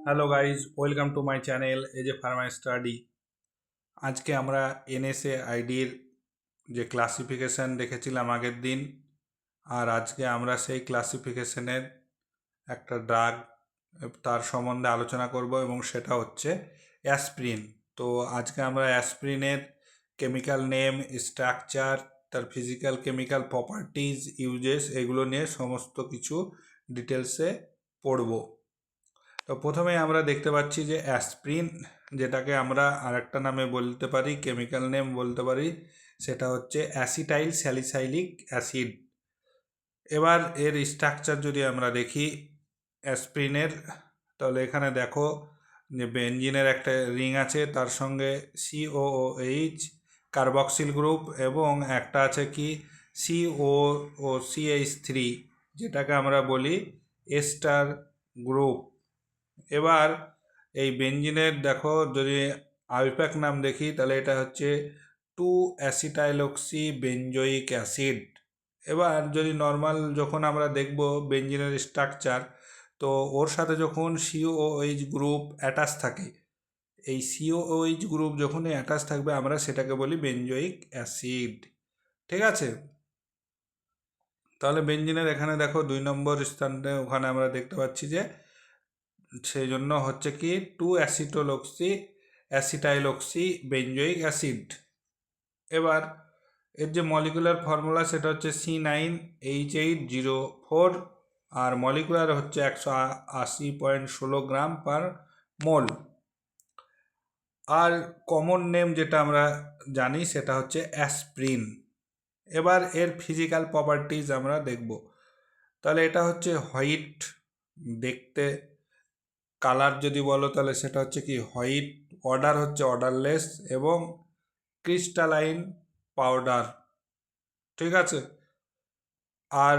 Hello guys, welcome to my channel as a Pharma study. আজকে আমরা NSA আইডির যে ক্লাসিফিকেশান দেখেছিলাম আগের দিন, আর আজকে আমরা সেই ক্লাসিফিকেশনের একটা ড্রাগ তার সম্বন্ধে আলোচনা করব, এবং সেটা হচ্ছে অ্যাসপ্রিন। তো আজকে আমরা অ্যাসপ্রিনের কেমিক্যাল নেম, স্ট্রাকচার, তার ফিজিক্যাল কেমিক্যাল প্রপার্টিজ, ইউজেস, এগুলো নিয়ে সমস্ত কিছু ডিটেলসে পড়ব। তো প্রথমে আমরা দেখতে পাচ্ছি যে অ্যাসপ্রিন, যেটাকে আমরা আরেকটা নামে বলতে পারি, কেমিক্যাল নেম বলতে পারি, সেটা হচ্ছে অ্যাসিটাইল স্যালিসাইলিক অ্যাসিড। এবার এর স্ট্রাকচার যদি আমরা দেখি অ্যাসপ্রিনের, তাহলে এখানে দেখো যে বেনজিনের একটা রিং আছে, তার সঙ্গে COOH কার্বক্সিল গ্রুপ, এবং একটা আছে কি COOCH3, যেটাকে আমরা বলি এস্টার গ্রুপ। এবার এই বেনজিনের দেখো, যদি আইপ্যাক নাম দেখি, তাহলে এটা হচ্ছে 2 অ্যাসিটাইলক্সি বেনজোইক অ্যাসিড। এবার যদি নর্মাল যখন আমরা দেখব বেনজিনের স্ট্রাকচার, তো ওর সাথে যখন COOH গ্রুপ অ্যাটাচ থাকে, এই COOH গ্রুপ যখনই অ্যাটাচ থাকবে আমরা সেটাকে বলি বেনজোইক অ্যাসিড। ঠিক আছে, তাহলে বেনজিনের এখানে দেখো 2 নম্বর স্থানে ওখানে আমরা দেখতে পাচ্ছি যে সেই জন্য হচ্ছে কি 2 অ্যাসিটাইলক্সি বেনজোইক অ্যাসিড। এবার এর যে মলিকুলার ফর্মুলা সেটা হচ্ছে C9H804, আর মলিকুলার হচ্ছে 180.16 গ্রাম পার মোল। আর কমন নেম যেটা আমরা জানি সেটা হচ্ছে অ্যাসপ্রিন। এবার এর ফিজিক্যাল প্রপার্টিজ আমরা দেখব। তাহলে এটা হচ্ছে হোয়াইট দেখতে, কালার যদি বলো তাহলে সেটা হচ্ছে কি হোয়াইট, অর্ডার হচ্ছে অর্ডারলেস, এবং ক্রিস্টালাইন পাউডার। ঠিক আছে, আর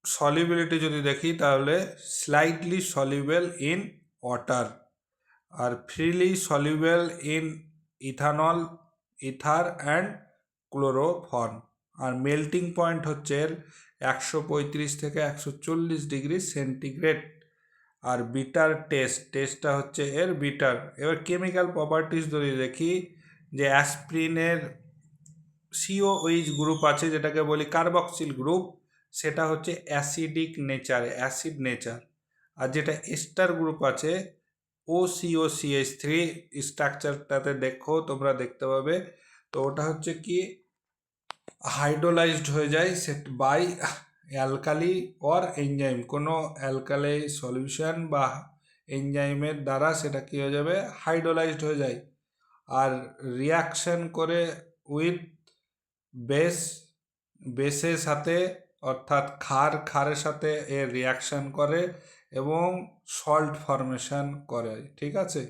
সলিবিলিটি যদি দেখি তাহলে স্লাইটলি সলিউবল ইন ওয়াটার, আর freely soluble in ethanol, ether and chloroform. আর মেল্টিং পয়েন্ট হচ্ছে এর 135 থেকে 140 ডিগ্রি সেন্টিগ্রেড। আর বিটার টেস্টটা হচ্ছে এর বিটার। এবার কেমিক্যাল প্রপার্টিস যদি দেখি, যে অ্যাসপ্রিনের COOH গ্রুপ আছে, যেটাকে বলি কার্বক্সিল গ্রুপ, সেটা হচ্ছে অ্যাসিডিক নেচার, অ্যাসিড নেচার। আর যেটা এস্টার গ্রুপ আছে OCOCH3, স্ট্রাকচারটাতে দেখো তোমরা দেখতে পাবে, তো ওটা হচ্ছে কি হাইড্রোলাইজড হয়ে যায় সেট বাই অ্যালকালি অর এনজাইম, কোনো অ্যালকালি সলিউশন বা এনজাইমের দ্বারা সেটা কী হয়ে যাবে, হাইড্রোলাইজড হয়ে যায়। আর রিয়াকশন করে উইথ বেস, বেসের সাথে, অর্থাৎ ক্ষারের সাথে এর রিয়াকশন করে এবং সল্ট ফর্মেশন করে। ঠিক আছে,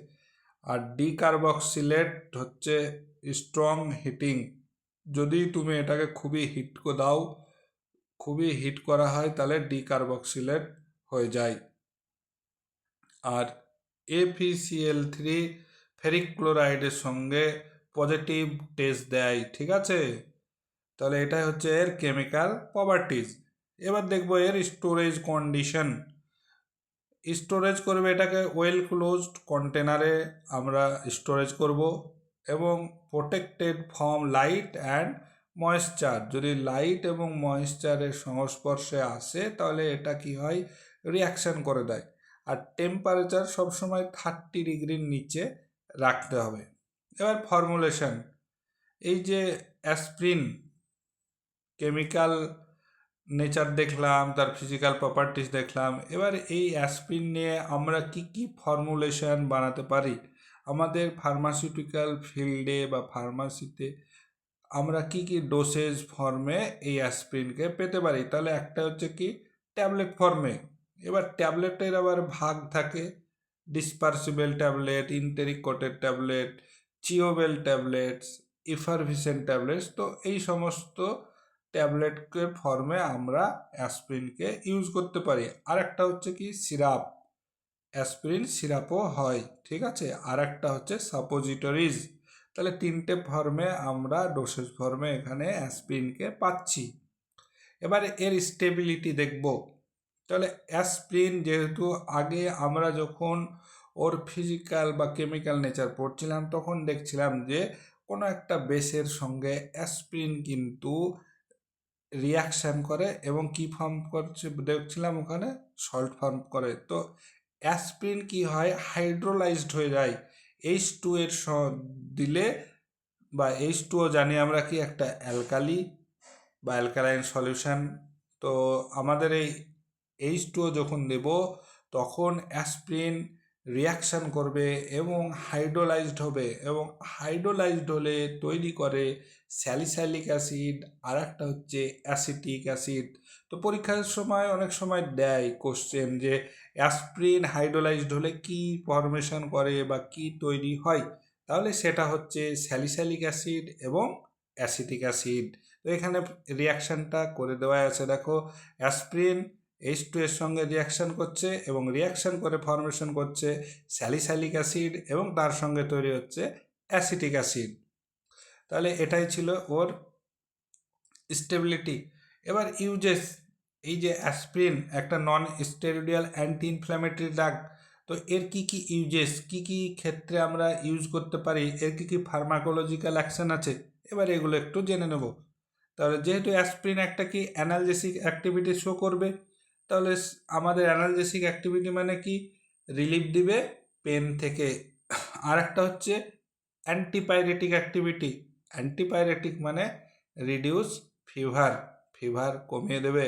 আর ডিকার্বক্সিলেট হচ্ছে স্ট্রং হিটিং, যদি তুমি এটাকে খুবই হিট দাও, খুবই হিট করা হয়, তাহলে ডিকার্বক্সিলেট হয়ে যায়। আর FeCl3 ফেরিক ক্লোরাইডের সঙ্গে পজিটিভ টেস্ট দেয়। ঠিক আছে, তাহলে এটাই হচ্ছে এর কেমিক্যাল প্রপার্টিজ। এবার দেখবো এর স্টোরেজ কন্ডিশন। স্টোরেজ করবে এটাকে ওয়েল ক্লোজড কন্টেনারে আমরা স্টোরেজ করব, এবং protected from light and moisture. যদি লাইট এবং ময়েশ্চারের সংস্পর্শে আসে তাহলে এটা কি হয়, রিয়াকশান করে দেয়। আর টেম্পারেচার সবসময় 30 ডিগ্রির নিচে রাখতে হবে। এবার ফর্মুলেশন, এই যে অ্যাসপ্রিন কেমিক্যাল নেচার দেখলাম, তার ফিজিক্যাল প্রপার্টিস দেখলাম, এবার এই অ্যাসপ্রিন নিয়ে আমরা কি কি ফর্মুলেশন বানাতে পারি আমাদের ফার্মাসিউটিক্যাল ফিল্ডে বা ফার্মাসিতে, আমরা কি কি ডোসেজ ফর্মে এই অ্যাসপ্রিনকে পেতে পারি। তাহলে একটা হচ্ছে কি ট্যাবলেট ফর্মে। এবার ট্যাবলেটের আবার ভাগ থাকে, dispersible tablet, enteric coated tablet, chewable tablets, effervescent tablets. তো এই সমস্ত ট্যাবলেটকে ফর্মে আমরা অ্যাসপ্রিনকে ইউজ করতে পারি। আর একটা হচ্ছে কি সিরাপ, অ্যাসপ্রিন সিরাপও হয়। ঠিক আছে, আর একটা হচ্ছে সাপোজিটরিজ। তাহলে 3টে ফর্মে আমরা ডোসেজ ফর্মে এখানে অ্যাসপ্রিনকে পাচ্ছি। এবার এর স্টেবিলিটি দেখব। তাহলে অ্যাসপ্রিন যেহেতু আগে আমরা যখন ওর ফিজিক্যাল বা কেমিক্যাল নেচার পড়ছিলাম তখন দেখছিলাম যে কোনো একটা বেসের সঙ্গে অ্যাসপ্রিন কিন্তু রিয়াকশান করে এবং কি ফর্ম করছে দেখছিলাম ওখানে সল্ট ফর্ম করে। তো অ্যাসপ্রিন কি হয়, হাইড্রোলাইজড হয়ে যায় H2 এর দিলে, বা H2ও জানি আমরা কি একটা অ্যালকালি বা অ্যালকালাইন সলিউশন। তো আমাদের এই H2ও যখন দেব তখন অ্যাসপ্রিন রিয়াকশান করবে এবং হাইড্রোলাইজড হবে, এবং হাইড্রোলাইজড হলে তৈরি করে স্যালিসাইলিক অ্যাসিড, আর একটা হচ্ছে অ্যাসিটিক অ্যাসিড। তো পরীক্ষার সময় অনেক সময় দেয় কোশ্চেন যে অ্যাসপ্রিন হাইড্রোলাইজড হলে কি ফর্মেশন করে বা কি তৈরি হয়, তাহলে সেটা হচ্ছে স্যালিসাইলিক অ্যাসিড এবং অ্যাসিটিক অ্যাসিড। তো এখানে রিয়াকশানটা করে দেওয়া আছে, দেখো অ্যাসপ্রিন H2 এর সঙ্গে রিয়াকশান করছে এবং রিয়াকশান করে ফর্মেশন করছে স্যালিসাইলিক অ্যাসিড এবং তার সঙ্গে তৈরি হচ্ছে অ্যাসিটিক অ্যাসিড। তাহলে এটাই ছিল ওর স্টেবিলিটি। এবার ইউজেস, এই যে অ্যাসপ্রিন একটা নন স্টেরয়েডিয়াল অ্যান্টি ইনফ্ল্যামেটরি ড্রাগ, তো এর কি কি ইউজেস, কি কি ক্ষেত্রে আমরা ইউজ করতে পারি, এর কি কি ফার্মাকোলজিক্যাল অ্যাকশন আছে, এবার এগুলো একটু জেনে নেব। তাহলে যেহেতু অ্যাসপ্রিন একটা কি অ্যানালজেসিক অ্যাক্টিভিটি শো করবে, তাহলে আমাদের অ্যানালজেসিক অ্যাক্টিভিটি মানে কি, রিলিফ দিবে পেন থেকে। আর একটা হচ্ছে অ্যান্টিপাইরেটিক অ্যাক্টিভিটি, অ্যান্টিপাইরেটিক মানে রিডিউস ফিভার, ফিভার কমিয়ে দেবে।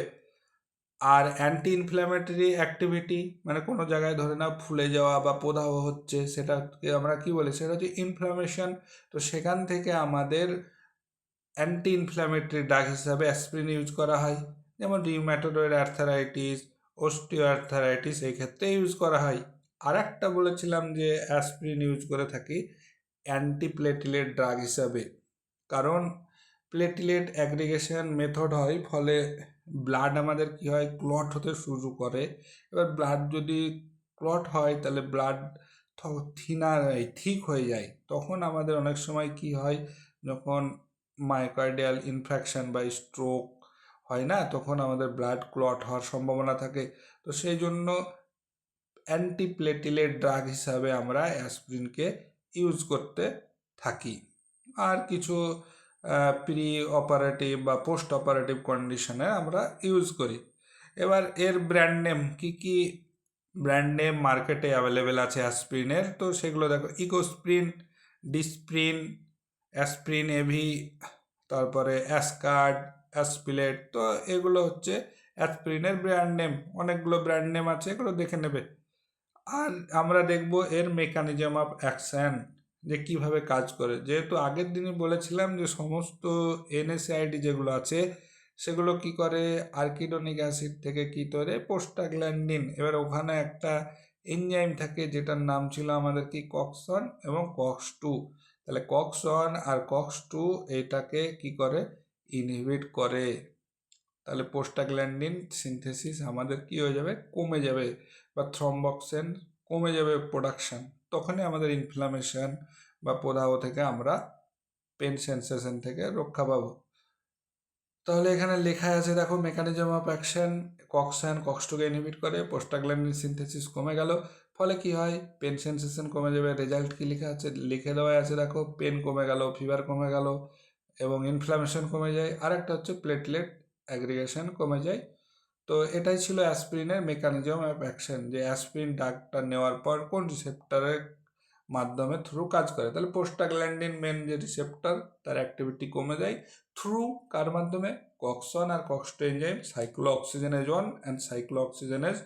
আর অ্যান্টি ইনফ্ল্যামেটরি অ্যাক্টিভিটি মানে কোনো জায়গায় ধরে নাও ফুলে যাওয়া বা প্রদাহ হচ্ছে, সেটাকে আমরা কি বলি, সেটা হচ্ছে ইনফ্লামেশন। তো সেখান থেকে আমাদের অ্যান্টি ইনফ্ল্যামেটরি ড্রাগ হিসাবে অ্যাসপ্রিন ইউজ করা হয়, যেমন রিউম্যাটয়েড আর্থারাইটিস, অস্টিও আর্থারাইটিস, এই ক্ষেত্রে ইউজ করা হয়। আর একটা বলেছিলাম যে অ্যাসপ্রিন ইউজ করে থাকি অ্যান্টিপ্লেটিলেট ড্রাগ হিসাবে, কারণ প্লেটিলেট অ্যাগ্রিগেশন মেথড হয়, ফলে ব্লাড আমাদের কি হয়, ক্লট হতে শুরু করে। এবার ব্লাড যদি ক্লট হয় তাহলে ব্লাড ঠিক হয়ে যায়, তখন আমাদের অনেক সময় কি হয়, যখন মায়োকার্ডিয়াল ইনফ্রাকশন বা স্ট্রোক হয় না, তখন আমাদের ব্লাড ক্লট হওয়ার সম্ভাবনা থাকে। তো সেই জন্য অ্যান্টিপ্লেটিলেট ড্রাগ হিসাবে আমরা অ্যাসপ্রিনকে ইউজ করতে থাকি। আর কিছু প্রি অপারেটিভ বা পোস্ট অপারেটিভ কন্ডিশনে আমরা ইউজ করি। এবার এর ব্র্যান্ড নেম, কী কী ব্র্যান্ড নেম মার্কেটে অ্যাভেলেবেল আছে অ্যাসপ্রিনের, তো সেগুলো দেখো, ইকোস্প্রিন, ডিসপ্রিন, অ্যাসপ্রিন এভি, তারপরে অ্যাসকার্ড, অ্যাসপিলেট। তো এগুলো হচ্ছে অ্যাসপ্রিনের ব্র্যান্ড নেম, অনেকগুলো ব্র্যান্ড নেম আছে, এগুলো দেখে নেবে। আর আমরা দেখব এর মেকানিজম অফ অ্যাকশন, যে কিভাবে কাজ করে। যেহেতু আগের দিনই বলেছিলাম যে সমস্ত এনএসআইডি যেগুলো আছে সেগুলো কি করে, আর্কিডোনিক অ্যাসিড থেকে কি তৈরি, প্রোস্টাগ্ল্যান্ডিন। এবার ওখানে একটা এনজাইম থাকে যেটার নাম ছিল আমাদের কি, কক্সন এবং কক্স 2। তাহলে কক্সন আর কক্স 2 এইটাকে কি করে, ইনহিবিট করে। তাহলে প্রোস্টাগ্ল্যান্ডিন সিনথেসিস আমাদের কি হয়ে যাবে, কমে যাবে, বা থ্রম্বক্সিন কমে যাবে প্রোডাকশান। তখনই আমাদের ইনফ্লামেশন বা প্রদাহ থেকে আমরা পেন সেন্সেশন থেকে রক্ষা পাবো। তাহলে এখানে লেখা আছে দেখো, মেকানিজম অফ অ্যাকশন, কক্স 2কে ইনহিবিট করে, প্রোস্টাগ্ল্যান্ডিন সিনথেসিস কমে গেল, ফলে কি হয়, পেন সেন্সেশন কমে যাবে। রেজাল্ট কি লেখা আছে, লিখে দেওয়া আছে দেখো, পেন কমে গেল, ফিভার কমে গেল এবং ইনফ্লামেশন কমে যায়। আর একটা হচ্ছে প্লেটলেট অ্যাগ্রিগেশন কমে যায়। তো এটাই ছিল অ্যাসপ্রিনের মেকানিজম অফ অ্যাকশন, যে অ্যাসপ্রিন ড্রাগটা নেওয়ার পর কোন রিসেপ্টরের মাধ্যমে থ্রু কাজ করে। তাহলে প্রোস্টাগ্ল্যান্ডিন মেন যে রিসেপ্টর, তার অ্যাক্টিভিটি কমে যায় থ্রু কার মাধ্যমে, কক্সন আর কক্স 2 এনজাইম সাইক্লোঅক্সিজেনেজ 1 অ্যান্ড সাইক্লোঅক্সিজেনেজ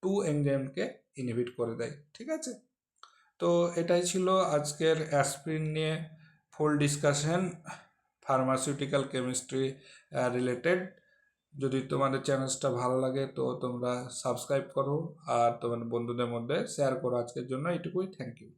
2 এনজাইমকে ইনহিবিট করে দেয়। ঠিক আছে, তো এটাই ছিল আজকের অ্যাসপ্রিন নিয়ে ফুল ডিসকাশন, ফার্মাসিউটিক্যাল কেমিস্ট্রি রিলেটেড। যদি তোমাদের চ্যানেলটা ভালো লাগে তো তোমরা সাবস্ক্রাইব করো আর তোমাদের বন্ধুদের মধ্যে শেয়ার করো। আজকের জন্য এইটুকুই, থ্যাংক ইউ।